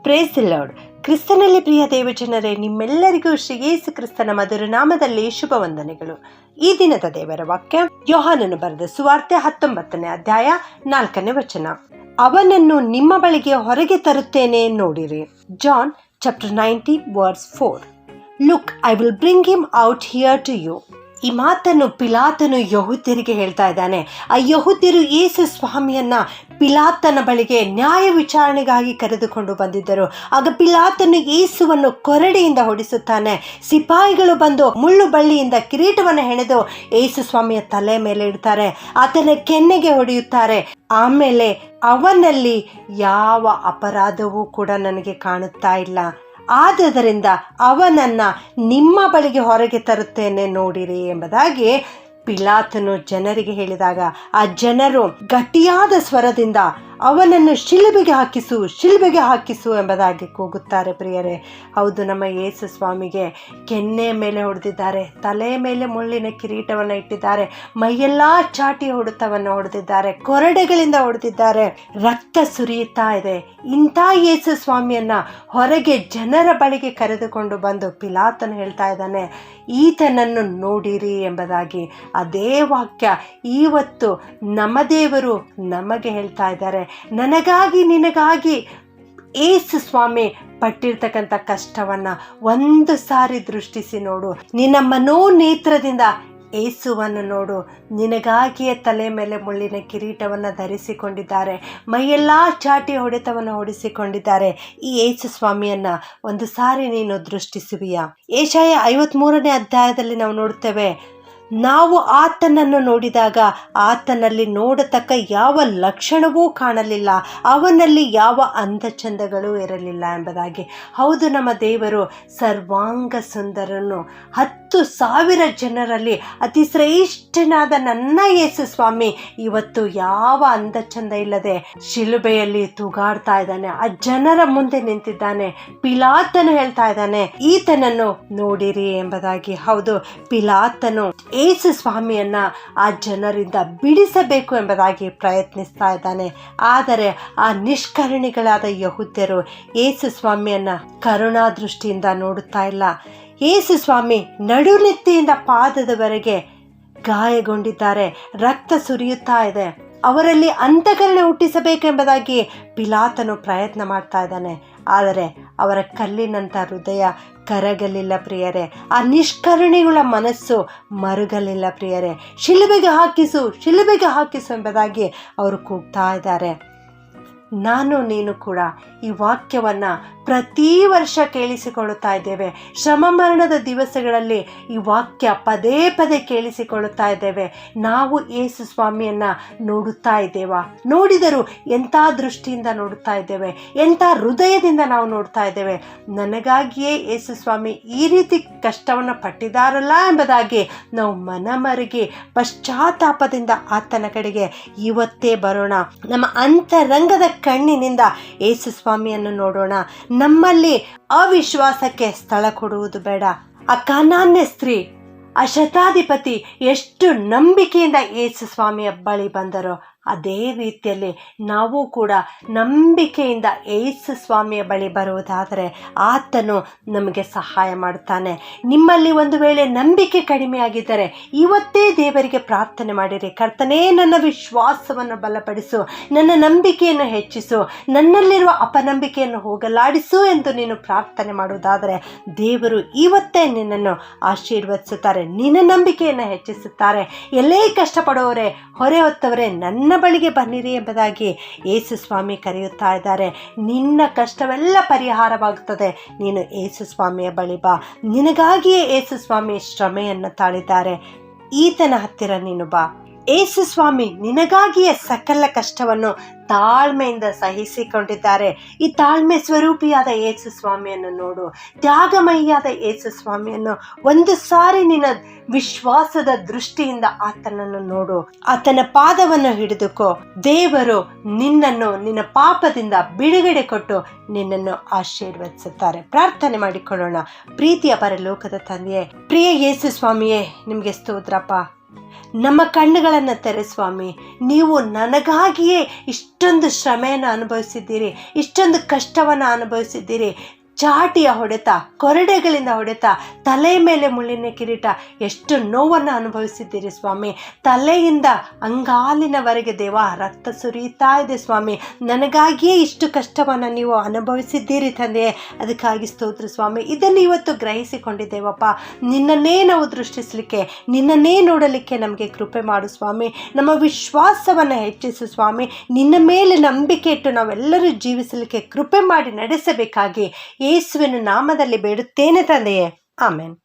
Praise the lord. ಕ್ರಿಸ್ತನಲ್ಲಿ ಪ್ರಿಯ ದೇವಜನರೇ, ನಿಮ್ಮೆಲ್ಲರಿಗೂ ಶ್ರೀ ಯೇಸು ಕ್ರಿಸ್ತನ ಮಧುರ ನಾಮದಲ್ಲಿ ಶುಭ ವಂದನೆಗಳು. ಈ ದಿನದ ದೇವರ ವಾಕ್ಯ ಯೋಹಾನನು ಬರೆದ ಸುವಾರ್ತೆ 19ನೇ ಅಧ್ಯಾಯ 4ನೇ ವಚನ. ಅವನನ್ನು ನಿಮ್ಮ ಬಳಿಗೆ ಹೊರಗೆ ತರುತ್ತೇನೆ, ನೋಡಿರಿ. John chapter 19 verse 4. Look, I will bring him out here to you. ಈ ಮಾತನ್ನು ಪಿಲಾತನು ಯಹೂದ್ಯರಿಗೆ ಹೇಳ್ತಾ ಇದ್ದಾನೆ. ಆ ಯಹೂದ್ಯರು ಯೇಸು ಸ್ವಾಮಿಯನ್ನ ಪಿಲಾತನ ಬಳಿಗೆ ನ್ಯಾಯ ವಿಚಾರಣೆಗಾಗಿ ಕರೆದುಕೊಂಡು ಬಂದಿದ್ದರು. ಆಗ ಪಿಲಾತನು ಯೇಸುವನ್ನು ಕೊರಡೆಯಿಂದ ಹೊಡಿಸುತ್ತಾನೆ. ಸಿಪಾಯಿಗಳು ಬಂದು ಮುಳ್ಳು ಬಳ್ಳಿಯಿಂದ ಕಿರೀಟವನ್ನು ಹೆಣೆದು ಯೇಸು ಸ್ವಾಮಿಯ ತಲೆ ಮೇಲೆ ಇಡ್ತಾರೆ. ಆತನ ಕೆನ್ನೆಗೆ ಹೊಡೆಯುತ್ತಾರೆ. ಆಮೇಲೆ ಅವನಲ್ಲಿ ಯಾವ ಅಪರಾಧವೂ ಕೂಡ ನನಗೆ ಕಾಣುತ್ತಾ ಇಲ್ಲ, ಆದ್ದರಿಂದ ಅವನನ್ನು ನಿಮ್ಮ ಬಳಿಗೆ ಹೊರಗೆ ತರುತ್ತೇನೆ, ನೋಡಿರಿ ಎಂಬುದಾಗಿ ಪಿಲಾತನು ಜನರಿಗೆ ಹೇಳಿದಾಗ ಆ ಜನರು ಗಟ್ಟಿಯಾದ ಸ್ವರದಿಂದ ಅವನನ್ನು ಶಿಲುಬೆಗೆ ಹಾಕಿಸು ಎಂಬುದಾಗಿ ಕೂಗುತ್ತಾರೆ. ಪ್ರಿಯರೇ, ಹೌದು, ನಮ್ಮ ಯೇಸು ಸ್ವಾಮಿಗೆ ಕೆನ್ನೆ ಮೇಲೆ ಹೊಡೆದಿದ್ದಾರೆ, ತಲೆ ಮೇಲೆ ಮುಳ್ಳಿನ ಕಿರೀಟವನ್ನು ಇಟ್ಟಿದ್ದಾರೆ, ಮೈಯೆಲ್ಲ ಚಾಟಿ ಹೊಡೆತವನ್ನು ಹೊಡೆದಿದ್ದಾರೆ, ಕೊರಡೆಗಳಿಂದ ಹೊಡೆದಿದ್ದಾರೆ, ರಕ್ತ ಸುರಿಯುತ್ತಾ ಇದೆ. ಇಂಥ ಯೇಸು ಸ್ವಾಮಿಯನ್ನ ಹೊರಗೆ ಜನರ ಬಳಿಗೆ ಕರೆದುಕೊಂಡು ಬಂದು ಪಿಲಾತನು ಹೇಳ್ತಾ ಇದ್ದಾನೆ, ಈತನನ್ನು ನೋಡಿರಿ ಎಂಬುದಾಗಿ. ಅದೇ ವಾಕ್ಯ ಇವತ್ತು ನಮ್ಮ ದೇವರು ನಮಗೆ ಹೇಳ್ತಾ ಇದ್ದಾರೆ. ನನಗಾಗಿ ನಿನಗಾಗಿ ಯೇಸು ಸ್ವಾಮಿ ಪಟ್ಟಿರ್ತಕ್ಕಂಥ ಕಷ್ಟವನ್ನು ಒಂದು ಸಾರಿ ದೃಷ್ಟಿಸಿ ನೋಡು. ನಿನ್ನ ಮನೋನೇತ್ರದಿಂದ ಯೇಸುವನ್ನು ನೋಡು. ನಿನಗಾಗಿಯೇ ತಲೆ ಮೇಲೆ ಮುಳ್ಳಿನ ಕಿರೀಟವನ್ನು ಧರಿಸಿಕೊಂಡಿದ್ದಾರೆ, ಮೈಯೆಲ್ಲ ಚಾಟಿ ಹೊಡೆತವನ್ನು ಹೊಡಿಸಿಕೊಂಡಿದ್ದಾರೆ. ಈ ಯೇಸು ಸ್ವಾಮಿಯನ್ನು ಒಂದು ಸಾರಿ ನೀನು ದೃಷ್ಟಿಸುವಿಯಾ? ಯೆಶಾಯ 53ನೇ ಅಧ್ಯಾಯದಲ್ಲಿ ನಾವು ನೋಡ್ತೇವೆ, ನಾವು ಆತನನ್ನು ನೋಡಿದಾಗ ಆತನಲ್ಲಿ ನೋಡತಕ್ಕ ಯಾವ ಲಕ್ಷಣವೂ ಕಾಣಲಿಲ್ಲ, ಅವನಲ್ಲಿ ಯಾವ ಅಂದಚಂದಗಳೂ ಇರಲಿಲ್ಲ ಎಂಬುದಾಗಿ. ಹೌದು, ನಮ್ಮ ದೇವರು ಸರ್ವಾಂಗ ಸುಂದರನು. 10,000 ಜನರಲ್ಲಿ ಅತಿ ಶ್ರೇಷ್ಠನಾದ ನನ್ನ ಯೇಸು ಸ್ವಾಮಿ ಇವತ್ತು ಯಾವ ಅಂದಚಂದ ಇಲ್ಲದೆ ಶಿಲುಬೆಯಲ್ಲಿ ತೂಗಾಡ್ತಾ ಇದ್ದಾನೆ. ಆ ಜನರ ಮುಂದೆ ನಿಂತಿದ್ದಾನೆ. ಪಿಲಾತನು ಹೇಳ್ತಾ ಇದ್ದಾನೆ, ಈತನನ್ನು ನೋಡಿರಿ ಎಂಬುದಾಗಿ. ಹೌದು, ಪಿಲಾತನು ಯೇಸು ಸ್ವಾಮಿಯನ್ನ ಆ ಜನರಿಂದ ಬಿಡಿಸಬೇಕು ಎಂಬುದಾಗಿ ಪ್ರಯತ್ನಿಸ್ತಾ ಇದ್ದಾನೆ. ಆದರೆ ಆ ನಿಷ್ಕರುಣಿಗಳಾದ ಯಹೂದ್ಯರು ಯೇಸು ಸ್ವಾಮಿಯನ್ನ ಕರುಣಾ ದೃಷ್ಟಿಯಿಂದ ನೋಡುತ್ತಾ ಇಲ್ಲ. ಯೇಸು ಸ್ವಾಮಿ ನಡುನೆತ್ತಿಯಿಂದ ಪಾದದವರೆಗೆ ಗಾಯಗೊಂಡಿದ್ದಾರೆ, ರಕ್ತ ಸುರಿಯುತ್ತಾ ಇದೆ. ಅವರಲ್ಲಿ ಅಂತಃಕರಣ ಹುಟ್ಟಿಸಬೇಕೆಂಬುದಾಗಿ ಪಿಲಾತನು ಪ್ರಯತ್ನ ಮಾಡ್ತಾ ಇದ್ದಾನೆ. ಆದರೆ ಅವರ ಕಲ್ಲಿನಂಥ ಹೃದಯ ಕರಗಲಿಲ್ಲ ಪ್ರಿಯರೇ. ಆ ನಿಷ್ಕರುಣಿಗಳ ಮನಸ್ಸು ಮರುಗಲಿಲ್ಲ ಪ್ರಿಯರೇ. ಶಿಲುಬೆಗೆ ಹಾಕಿಸು ಎಂಬುದಾಗಿ ಅವರು ಕೂಗ್ತಾ ಇದ್ದಾರೆ. ನಾನು ನೀನು ಕೂಡ ಈ ವಾಕ್ಯವನ್ನು ಪ್ರತಿ ವರ್ಷ ಕೇಳಿಸಿಕೊಳ್ಳುತ್ತಾ ಇದ್ದೇವೆ. ಶ್ರಮ ಮರಣದ ದಿವಸಗಳಲ್ಲಿ ಈ ವಾಕ್ಯ ಪದೇ ಪದೇ ಕೇಳಿಸಿಕೊಳ್ಳುತ್ತಾ ಇದ್ದೇವೆ. ನಾವು ಯೇಸು ಸ್ವಾಮಿಯನ್ನು ನೋಡುತ್ತಾ ಇದ್ದೇವಾ? ನೋಡಿದರೂ ಎಂಥ ದೃಷ್ಟಿಯಿಂದ ನೋಡುತ್ತಾ ಇದ್ದೇವೆ, ಎಂಥ ಹೃದಯದಿಂದ ನಾವು ನೋಡ್ತಾ ಇದ್ದೇವೆ. ನನಗಾಗಿಯೇ ಯೇಸು ಸ್ವಾಮಿ ಈ ರೀತಿ ಕಷ್ಟವನ್ನು ಪಟ್ಟಿದ್ದಾರಲ್ಲ ಎಂಬುದಾಗಿ ನಾವು ಮನಮರುಗಿ ಪಶ್ಚಾತ್ತಾಪದಿಂದ ಆತನ ಕಡೆಗೆ ಇವತ್ತೇ ಬರೋಣ. ನಮ್ಮ ಅಂತರಂಗದ ಕಣ್ಣಿನಿಂದ ಯೇಸು ಸ್ವಾಮಿಯನ್ನು ನೋಡೋಣ. ನಮ್ಮಲ್ಲಿ ಅವಿಶ್ವಾಸಕ್ಕೆ ಸ್ಥಳ ಕೊಡುವುದು ಬೇಡ. ಆ ಕಾನಾನ್ಯ ಸ್ತ್ರೀ, ಆ ಶತಾಧಿಪತಿ ಎಷ್ಟು ನಂಬಿಕೆಯಿಂದ ಯೇಸು ಸ್ವಾಮಿಯ ಬಳಿ ಬಂದರೋ ಅದೇ ರೀತಿಯಲ್ಲಿ ನಾವು ಕೂಡ ನಂಬಿಕೆಯಿಂದ ಯೇಸು ಸ್ವಾಮಿಯ ಬಳಿ ಬರುವುದಾದರೆ ಆತನು ನಮಗೆ ಸಹಾಯ ಮಾಡುತ್ತಾನೆ. ನಿಮ್ಮಲ್ಲಿ ಒಂದು ವೇಳೆ ನಂಬಿಕೆ ಕಡಿಮೆಯಾಗಿದ್ದರೆ ಇವತ್ತೇ ದೇವರಿಗೆ ಪ್ರಾರ್ಥನೆ ಮಾಡಿರಿ, ಕರ್ತನೇ ನನ್ನ ವಿಶ್ವಾಸವನ್ನು ಬಲಪಡಿಸು, ನನ್ನ ನಂಬಿಕೆಯನ್ನು ಹೆಚ್ಚಿಸು, ನನ್ನಲ್ಲಿರುವ ಅಪನಂಬಿಕೆಯನ್ನು ಹೋಗಲಾಡಿಸು ಎಂದು ನೀನು ಪ್ರಾರ್ಥನೆ ಮಾಡುವುದಾದರೆ ದೇವರು ಇವತ್ತೇ ನಿನ್ನನ್ನು ಆಶೀರ್ವದಿಸುತ್ತಾರೆ, ನಿನ್ನ ನಂಬಿಕೆಯನ್ನು ಹೆಚ್ಚಿಸುತ್ತಾರೆ. ಎಲ್ಲೇ ಕಷ್ಟಪಡುವವರೇ, ಹೊರೆ ಹೊತ್ತವರೇ, ನನ್ನ ಬಳಿಗೆ ಬನ್ನಿರಿ ಎಂಬುದಾಗಿ ಯೇಸು ಸ್ವಾಮಿ ಕರೆಯುತ್ತಾ ಇದ್ದಾರೆ. ನಿನ್ನ ಕಷ್ಟವೆಲ್ಲ ಪರಿಹಾರವಾಗುತ್ತದೆ. ನೀನು ಯೇಸು ಸ್ವಾಮಿಯ ಬಳಿ ಬಾ. ನಿನಗಾಗಿಯೇ ಯೇಸು ಸ್ವಾಮಿ ಶ್ರಮೆಯನ್ನು ತಾಳಿದ್ದಾರೆ. ಈತನ ಹತ್ತಿರ ನೀನು ಬಾ. ಯೇಸು ಸ್ವಾಮಿ ನಿನಗಾಗಿಯೇ ಸಕಲ ಕಷ್ಟವನ್ನು ತಾಳ್ಮೆಯಿಂದ ಸಹಿಸಿಕೊಂಡಿದ್ದಾರೆ. ಈ ತಾಳ್ಮೆ ಸ್ವರೂಪಿಯಾದ ಯೇಸು ಸ್ವಾಮಿಯನ್ನು ನೋಡು. ತ್ಯಾಗಮಯಿಯಾದ ಯೇಸು ಸ್ವಾಮಿಯನ್ನು ಒಂದು ಸಾರಿ ನಿನ್ನ ವಿಶ್ವಾಸದ ದೃಷ್ಟಿಯಿಂದ ಆತನನ್ನು ನೋಡು. ಆತನ ಪಾದವನ್ನು ಹಿಡಿದುಕೋ. ದೇವರು ನಿನ್ನನ್ನು ನಿನ್ನ ಪಾಪದಿಂದ ಬಿಡುಗಡೆ ಕೊಟ್ಟು ನಿನ್ನನ್ನು ಆಶೀರ್ವದಿಸುತ್ತಾರೆ. ಪ್ರಾರ್ಥನೆ ಮಾಡಿಕೊಳ್ಳೋಣ. ಪ್ರೀತಿಯ ಪರಲೋಕದ ತಂದೆಯೇ, ಪ್ರಿಯ ಯೇಸು ಸ್ವಾಮಿಯೇ, ನಿಮಗೆ ಸ್ತೋತ್ರಪ್ಪ. ನಮ್ಮ ಕಣ್ಣುಗಳನ್ನು ತೆರೆ ಸ್ವಾಮಿ. ನೀವು ನನಗಾಗಿಯೇ ಇಷ್ಟೊಂದು ಶ್ರಮೆಯನ್ನು ಅನುಭವಿಸಿದ್ದೀರಿ, ಇಷ್ಟೊಂದು ಕಷ್ಟವನ್ನು ಅನುಭವಿಸಿದ್ದೀರಿ. ಚಾಟಿಯ ಹೊಡೆತ, ಕೊರಡೆಗಳಿಂದ ಹೊಡೆತ, ತಲೆ ಮೇಲೆ ಮುಳ್ಳಿನ ಕಿರೀಟ, ಎಷ್ಟು ನೋವನ್ನು ಅನುಭವಿಸಿದ್ದೀರಿ ಸ್ವಾಮಿ. ತಲೆಯಿಂದ ಅಂಗಾಲಿನವರೆಗೆ ದೇವ ರಕ್ತ ಸುರಿಯುತ್ತಾ ಇದೆ ಸ್ವಾಮಿ. ನನಗಾಗಿಯೇ ಇಷ್ಟು ಕಷ್ಟವನ್ನು ನೀವು ಅನುಭವಿಸಿದ್ದೀರಿ ತಂದೆಯೇ, ಅದಕ್ಕಾಗಿ ಸ್ತೋತ್ರ ಸ್ವಾಮಿ. ಇದನ್ನು ಇವತ್ತು ಗ್ರಹಿಸಿಕೊಂಡಿದ್ದೇವಪ್ಪ. ನಿನ್ನನ್ನೇ ನಾವು ದೃಷ್ಟಿಸಲಿಕ್ಕೆ, ನಿನ್ನನ್ನೇ ನೋಡಲಿಕ್ಕೆ ನಮಗೆ ಕೃಪೆ ಮಾಡು ಸ್ವಾಮಿ. ನಮ್ಮ ವಿಶ್ವಾಸವನ್ನು ಹೆಚ್ಚಿಸು ಸ್ವಾಮಿ. ನಿನ್ನ ಮೇಲೆ ನಂಬಿಕೆ ಇಟ್ಟು ನಾವೆಲ್ಲರೂ ಜೀವಿಸಲಿಕ್ಕೆ ಕೃಪೆ ಮಾಡಿ ನಡೆಸಬೇಕಾಗಿ ಯೇಸುವಿನ ನಾಮದಲ್ಲಿ ಬೇಡುತ್ತೇನೆ ತಂದೆಯೇ, ಆಮೆನ್.